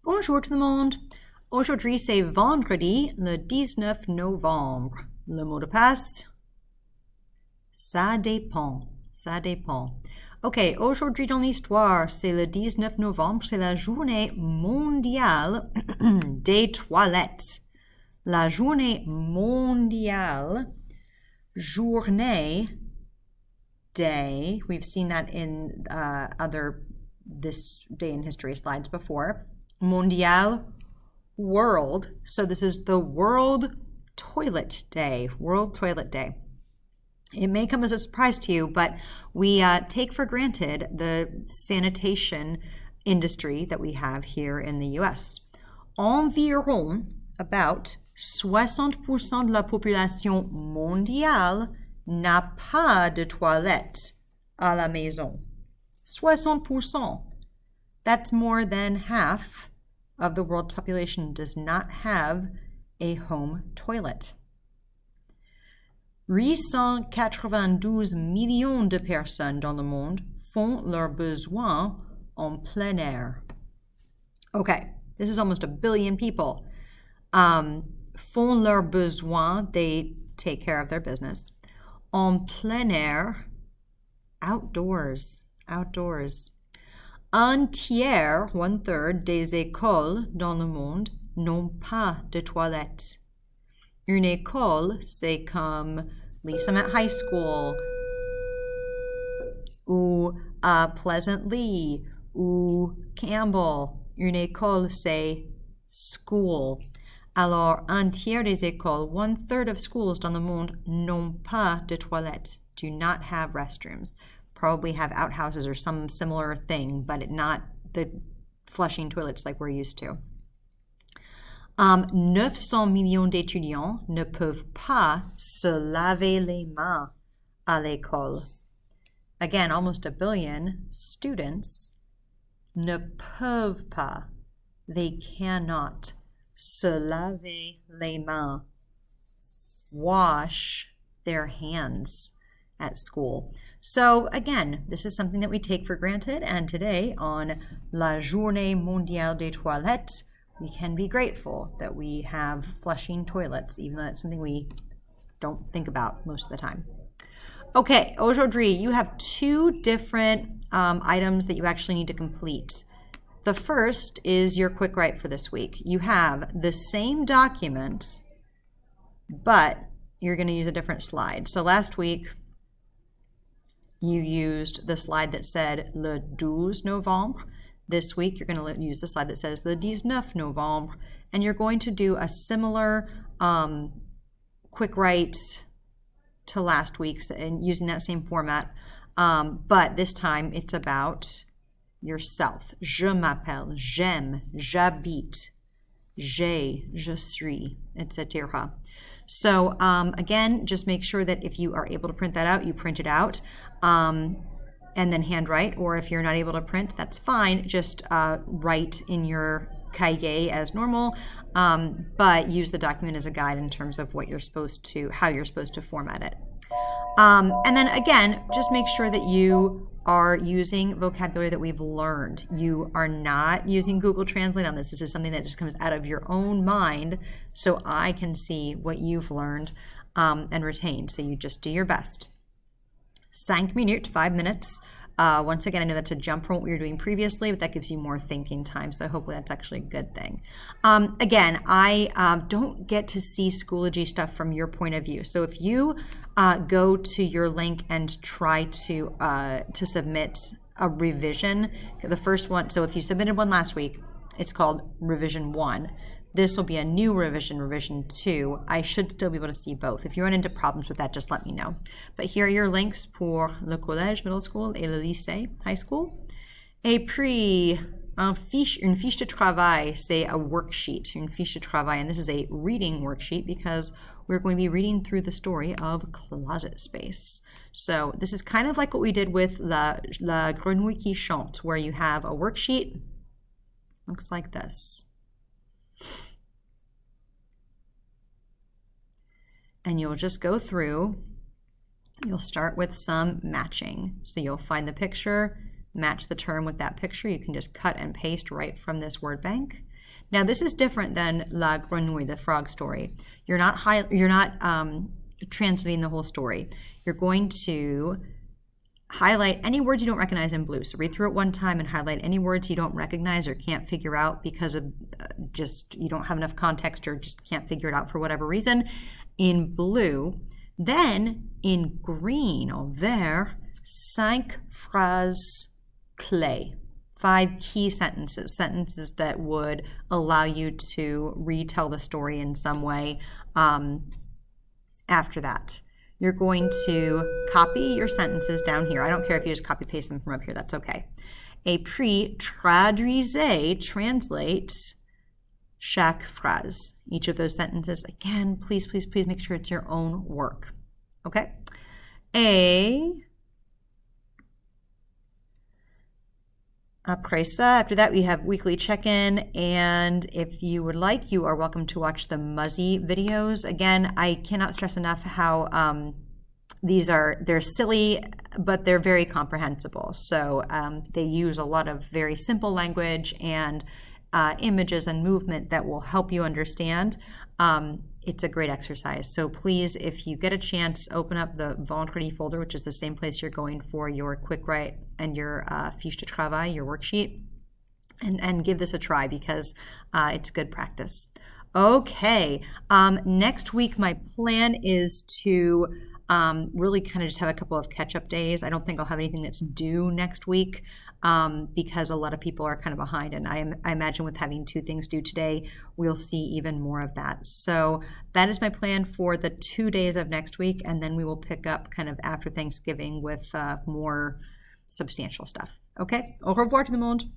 Bonjour tout le monde. Aujourd'hui, c'est vendredi, le 19 novembre. Le mot de passe, ça dépend. Ça dépend. Ok, aujourd'hui dans l'histoire, c'est le 19 novembre, c'est la journée mondiale des toilettes. La journée mondiale, journée, day. We've seen that in other this day in history slides before. Mondial, world. So this is the World Toilet Day. World Toilet Day. It may come as a surprise to you, but we take for granted the sanitation industry that we have here in the US. Environ, about 60% de la population mondiale n'a pas de toilette à la maison. 60%. That's more than half of the world's population does not have a home toilet. 892 millions de personnes dans le monde font leurs besoins en plein air. Okay, this is almost a billion people. Font leurs besoins, they take care of their business. En plein air, outdoors, outdoors. Un tiers, 1/3 des écoles dans le monde n'ont pas de toilettes. Une école, c'est comme Lisa at high school, ou Pleasant Lee, ou Campbell. Une école, c'est school. Alors, un tiers des écoles, 1/3 of schools dans le monde n'ont pas de toilettes, do not have restrooms. Probably have outhouses or some similar thing, but not the flushing toilets like we're used to. 900 millions d'étudiants ne peuvent pas se laver les mains à l'école. Again, almost a billion students ne peuvent pas, they cannot, se laver les mains, wash their hands at school. So again, this is something that we take for granted, and today on La Journée Mondiale des Toilettes, we can be grateful that we have flushing toilets, even though that's something we don't think about most of the time. Okay, aujourd'hui, you have two different items that you actually need to complete. The first is your quick write for this week. You have the same document, but you're going to use a different slide. So last week, you used the slide that said le 12 novembre. This week, you're going to use the slide that says le 19 novembre, and you're going to do a similar quick write to last week's and using that same format, but this time it's about yourself. Je m'appelle, j'aime, j'habite, j'ai, je suis, etc. So again, just make sure that if you are able to print that out, you print it out and then handwrite, or if you're not able to print, that's fine. Just write in your cahier as normal, but use the document as a guide in terms of what you're supposed to, how you're supposed to format it. And then again, just make sure that you are using vocabulary that we've learned. You are not using Google Translate on this. This is something that just comes out of your own mind, so I can see what you've learned and retained. So you just do your best. 5 minutes, 5 minutes. Once again, I know that's a jump from what we were doing previously, but that gives you more thinking time, so hopefully that's actually a good thing. Again, I don't get to see Schoology stuff from your point of view, so if you go to your link and try to submit a revision, the first one, so if you submitted one last week, it's called Revision 1. This will be a new revision, Revision 2. I should still be able to see both. If you run into problems with that, just let me know. But here are your links pour le collège, middle school, et le lycée, high school. Et puis, une fiche de travail, c'est a worksheet, une fiche de travail. And this is a reading worksheet because we're going to be reading through the story of Closet Space. So this is kind of like what we did with La Grenouille qui chante, where you have a worksheet. Looks like this. And you'll just go through, you'll start with some matching. So you'll find the picture, match the term with that picture. You can just cut and paste right from this word bank. Now, this is different than La Grenouille, the frog story. You're not translating the whole story. You're going to highlight any words you don't recognize in blue. So read through it one time and highlight any words you don't recognize or can't figure out because of just you don't have enough context or just can't figure it out for whatever reason in blue. Then in green, en vert, 5 phrases clés. 5 key sentences that would allow you to retell the story in some way after that. You're going to copy your sentences down here. I don't care if you just copy paste them from up here, that's okay. Et puis, traduisez, translate chaque phrase. Each of those sentences. Again, please, please, please make sure it's your own work. Okay? Après ça, after that, we have weekly check-in, and if you would like, you are welcome to watch the Muzzy videos. Again, I cannot stress enough how they're silly, but they're very comprehensible. So they use a lot of very simple language and images and movement that will help you understand. It's a great exercise. So please, if you get a chance, open up the Vendredi folder, which is the same place you're going for your quick write and your fiche de travail, your worksheet, and give this a try because it's good practice. Okay, next week my plan is to really kind of just have a couple of catch-up days. I don't think I'll have anything that's due next week because a lot of people are kind of behind, and I imagine with having 2 things due today, we'll see even more of that. So that is my plan for the 2 days of next week, and then we will pick up kind of after Thanksgiving with more substantial stuff. Okay, au revoir tout le monde.